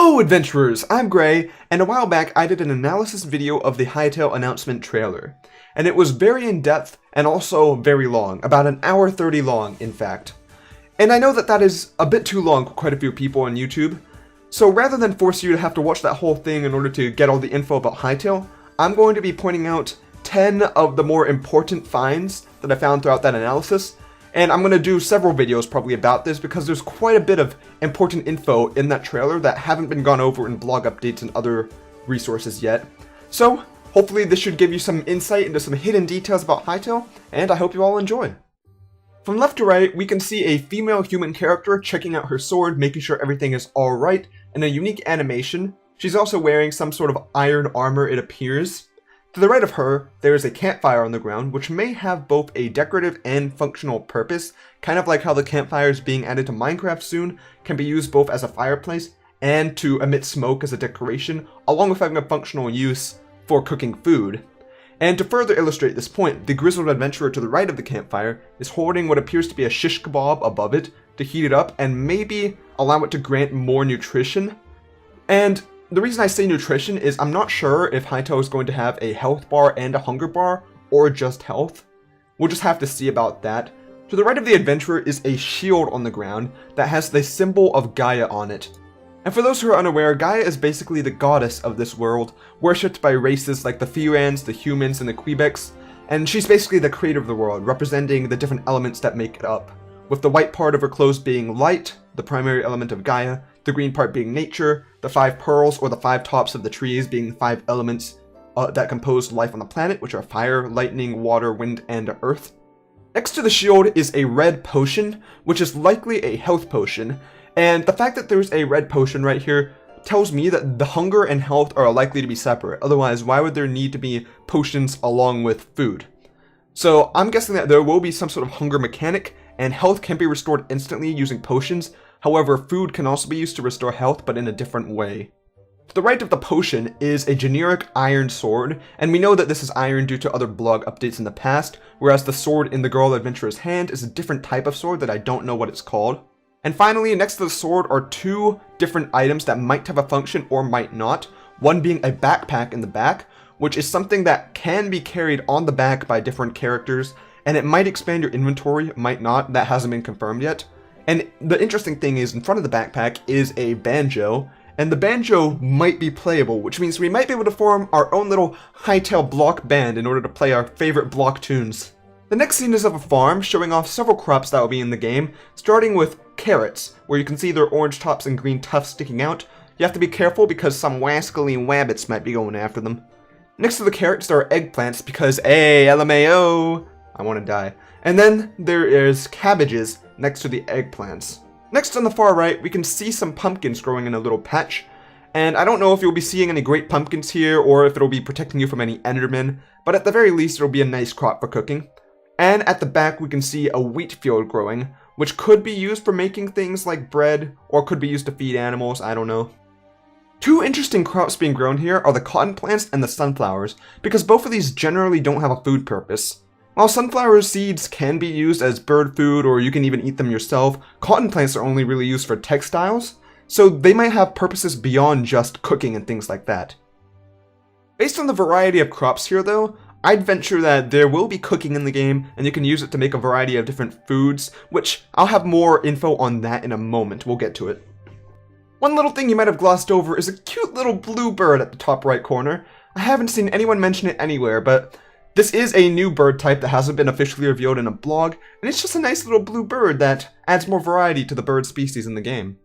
Hello adventurers, I'm Gray, and a while back I did an analysis video of the Hytale announcement trailer. And it was very in-depth and also very long, about an hour 30 long in fact. And I know that that is a bit too long for quite a few people on YouTube, so rather than force you to have to watch that whole thing in order to get all the info about Hytale, I'm going to be pointing out 10 of the more important finds that I found throughout that analysis. And I'm going to do several videos probably about this because there's quite a bit of important info in that trailer that haven't been gone over in blog updates and other resources yet. So, hopefully this should give you some insight into some hidden details about Hytale, and I hope you all enjoy. From left to right, we can see a female human character checking out her sword, making sure everything is alright, and a unique animation. She's also wearing some sort of iron armor, it appears. To the right of her, there is a campfire on the ground, which may have both a decorative and functional purpose, kind of like how the campfires being added to Minecraft soon can be used both as a fireplace and to emit smoke as a decoration, along with having a functional use for cooking food. And to further illustrate this point, the grizzled adventurer to the right of the campfire is holding what appears to be a shish kebab above it to heat it up and maybe allow it to grant more nutrition. And the reason I say nutrition is I'm not sure if Hytale is going to have a health bar and a hunger bar, or just health. We'll just have to see about that. To the right of the adventurer is a shield on the ground that has the symbol of Gaia on it. And for those who are unaware, Gaia is basically the goddess of this world, worshipped by races like the Firans, the humans, and the Quebecs, and she's basically the creator of the world, representing the different elements that make it up, with the white part of her clothes being light, the primary element of Gaia, the green part being nature, the 5 pearls or the 5 tops of the trees being the 5 elements that compose life on the planet, which are fire, lightning, water, wind, and earth. Next to the shield is a red potion, which is likely a health potion, and the fact that there's a red potion right here tells me that the hunger and health are likely to be separate. Otherwise, why would there need to be potions along with food? So I'm guessing that there will be some sort of hunger mechanic, and health can be restored instantly using potions. However, food can also be used to restore health, but in a different way. To the right of the potion is a generic iron sword, and we know that this is iron due to other blog updates in the past, whereas the sword in the girl adventurer's hand is a different type of sword that I don't know what it's called. And finally, next to the sword are 2 different items that might have a function or might not, one being a backpack in the back, which is something that can be carried on the back by different characters, and it might expand your inventory, might not, that hasn't been confirmed yet. And the interesting thing is, in front of the backpack is a banjo, and the banjo might be playable, which means we might be able to form our own little Hytale block band in order to play our favorite block tunes. The next scene is of a farm, showing off several crops that will be in the game, starting with carrots, where you can see their orange tops and green tufts sticking out. You have to be careful because some wascally wabbits might be going after them. Next to the carrots there are eggplants because, hey, LMAO, I want to die. And then there is cabbages next to the eggplants. Next on the far right, we can see some pumpkins growing in a little patch. And I don't know if you'll be seeing any great pumpkins here or if it'll be protecting you from any endermen, but at the very least it'll be a nice crop for cooking. And at the back we can see a wheat field growing, which could be used for making things like bread or could be used to feed animals, I don't know. 2 interesting crops being grown here are the cotton plants and the sunflowers, because both of these generally don't have a food purpose. While sunflower seeds can be used as bird food or you can even eat them yourself, cotton plants are only really used for textiles, so they might have purposes beyond just cooking and things like that. Based on the variety of crops here though, I'd venture that there will be cooking in the game and you can use it to make a variety of different foods, which I'll have more info on that in a moment, we'll get to it. One little thing you might have glossed over is a cute little blue bird at the top right corner. I haven't seen anyone mention it anywhere, but this is a new bird type that hasn't been officially revealed in a blog, and it's just a nice little blue bird that adds more variety to the bird species in the game.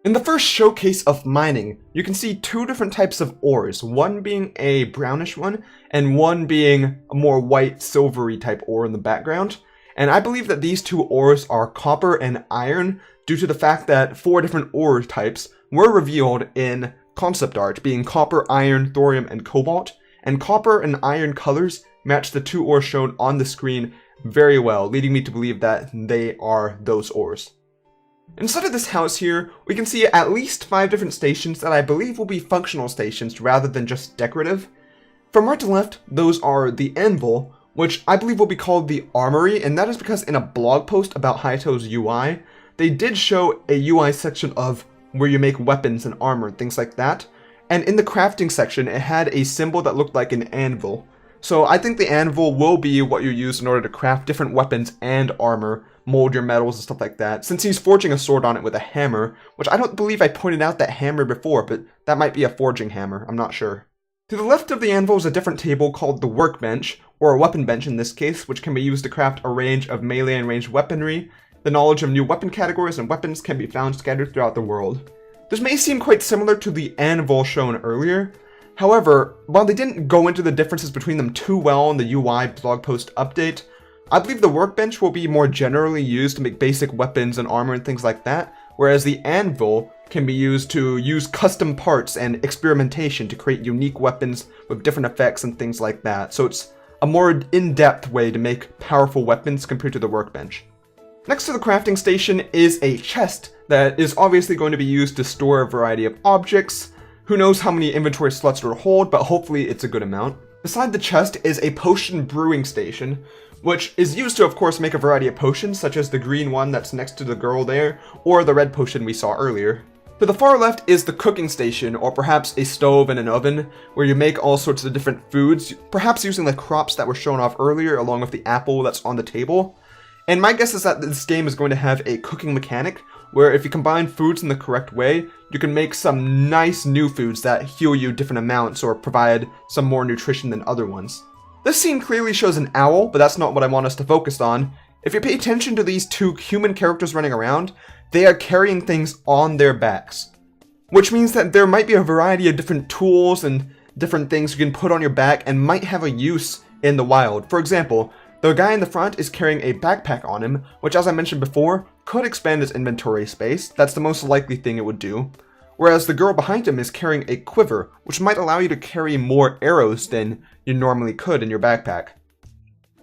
In the first showcase of mining, you can see 2 different types of ores, one being a brownish one, and one being a more white, silvery type ore in the background. And I believe that these 2 ores are copper and iron, due to the fact that 4 different ore types were revealed in concept art, being copper, iron, thorium, and cobalt, and copper and iron colors match the 2 ores shown on the screen very well, leading me to believe that they are those ores. Inside of this house here, we can see at least 5 different stations that I believe will be functional stations rather than just decorative. From right to left, those are the anvil, which I believe will be called the armory, and that is because in a blog post about Hytale's UI, they did show a UI section of where you make weapons and armor and things like that. And in the crafting section, it had a symbol that looked like an anvil. So I think the anvil will be what you use in order to craft different weapons and armor, mold your metals and stuff like that, since he's forging a sword on it with a hammer, which I don't believe I pointed out that hammer before, but that might be a forging hammer, I'm not sure. To the left of the anvil is a different table called the workbench, or a weapon bench in this case, which can be used to craft a range of melee and ranged weaponry. The knowledge of new weapon categories and weapons can be found scattered throughout the world. This may seem quite similar to the anvil shown earlier. However, while they didn't go into the differences between them too well in the UI blog post update, I believe the workbench will be more generally used to make basic weapons and armor and things like that, whereas the anvil can be used to use custom parts and experimentation to create unique weapons with different effects and things like that. So it's a more in-depth way to make powerful weapons compared to the workbench. Next to the crafting station is a chest that is obviously going to be used to store a variety of objects. Who knows how many inventory slots it'll hold, but hopefully it's a good amount. Beside the chest is a potion brewing station, which is used to, of course, make a variety of potions, such as the green one that's next to the girl there, or the red potion we saw earlier. To the far left is the cooking station, or perhaps a stove and an oven, where you make all sorts of different foods, perhaps using the crops that were shown off earlier, along with the apple that's on the table. And my guess is that this game is going to have a cooking mechanic, where if you combine foods in the correct way, you can make some nice new foods that heal you different amounts or provide some more nutrition than other ones. This scene clearly shows an owl, but that's not what I want us to focus on. If you pay attention to these two human characters running around, they are carrying things on their backs. Which means that there might be a variety of different tools and different things you can put on your back and might have a use in the wild. For example, the guy in the front is carrying a backpack on him, which, as I mentioned before, could expand his inventory space. That's the most likely thing it would do. Whereas the girl behind him is carrying a quiver, which might allow you to carry more arrows than you normally could in your backpack.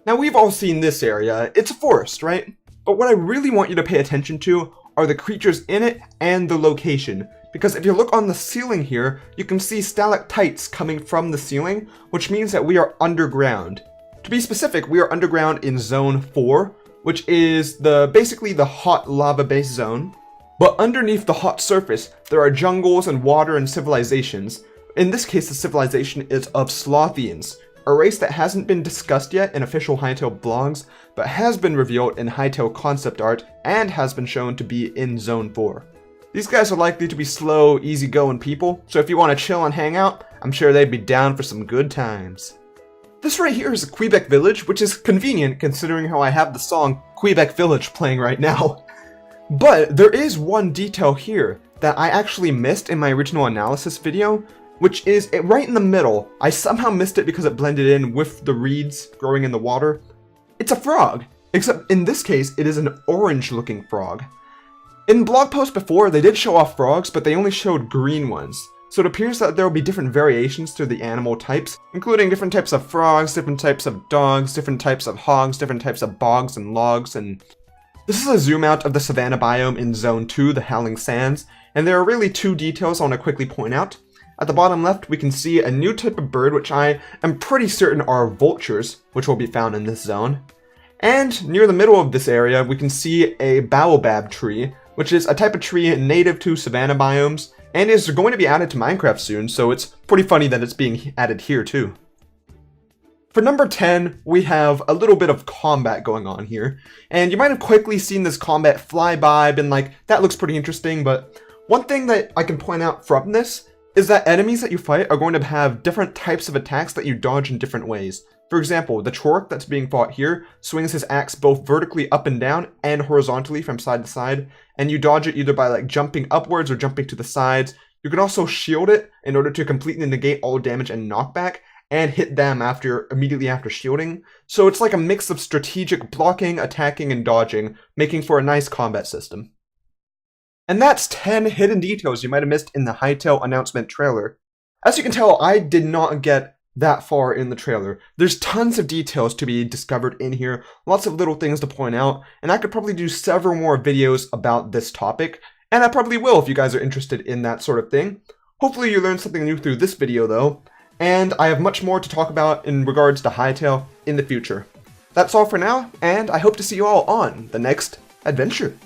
Now, we've all seen this area. It's a forest, right? But what I really want you to pay attention to are the creatures in it and the location. Because if you look on the ceiling here, you can see stalactites coming from the ceiling, which means that we are underground. To be specific, we are underground in Zone 4, which is basically the hot lava-based zone. But underneath the hot surface, there are jungles and water and civilizations. In this case, the civilization is of Slothians, a race that hasn't been discussed yet in official Hytale blogs, but has been revealed in Hytale concept art and has been shown to be in Zone 4. These guys are likely to be slow, easygoing people, so if you want to chill and hang out, I'm sure they'd be down for some good times. This right here is a Quebec village, which is convenient considering how I have the song Quebec Village playing right now. But there is one detail here that I actually missed in my original analysis video, which is right in the middle. I somehow missed it because it blended in with the reeds growing in the water. It's a frog, except in this case it is an orange looking frog. In blog posts before, they did show off frogs, but they only showed green ones. So it appears that there will be different variations to the animal types, including different types of frogs, different types of dogs, different types of hogs, different types of bogs and logs, and this is a zoom out of the savanna biome in Zone 2, the Howling Sands, and there are really two details I want to quickly point out. At the bottom left, we can see a new type of bird, which I am pretty certain are vultures, which will be found in this zone. And near the middle of this area, we can see a baobab tree, which is a type of tree native to savanna biomes, and is going to be added to Minecraft soon, so it's pretty funny that it's being added here too. For number 10, we have a little bit of combat going on here, and you might have quickly seen this combat fly by, been like, that looks pretty interesting, but one thing that I can point out from this is that enemies that you fight are going to have different types of attacks that you dodge in different ways. For example, the Chork that's being fought here swings his axe both vertically up and down and horizontally from side to side, and you dodge it either by like jumping upwards or jumping to the sides. You can also shield it in order to completely negate all damage and knockback, and hit them immediately after shielding. So it's like a mix of strategic blocking, attacking, and dodging, making for a nice combat system. And that's 10 hidden details you might have missed in the Hytale announcement trailer. As you can tell, I did not get that far in the trailer. There's tons of details to be discovered in here, lots of little things to point out, and I could probably do several more videos about this topic, and I probably will if you guys are interested in that sort of thing. Hopefully you learned something new through this video though, and I have much more to talk about in regards to Hytale in the future. That's all for now, and I hope to see you all on the next adventure.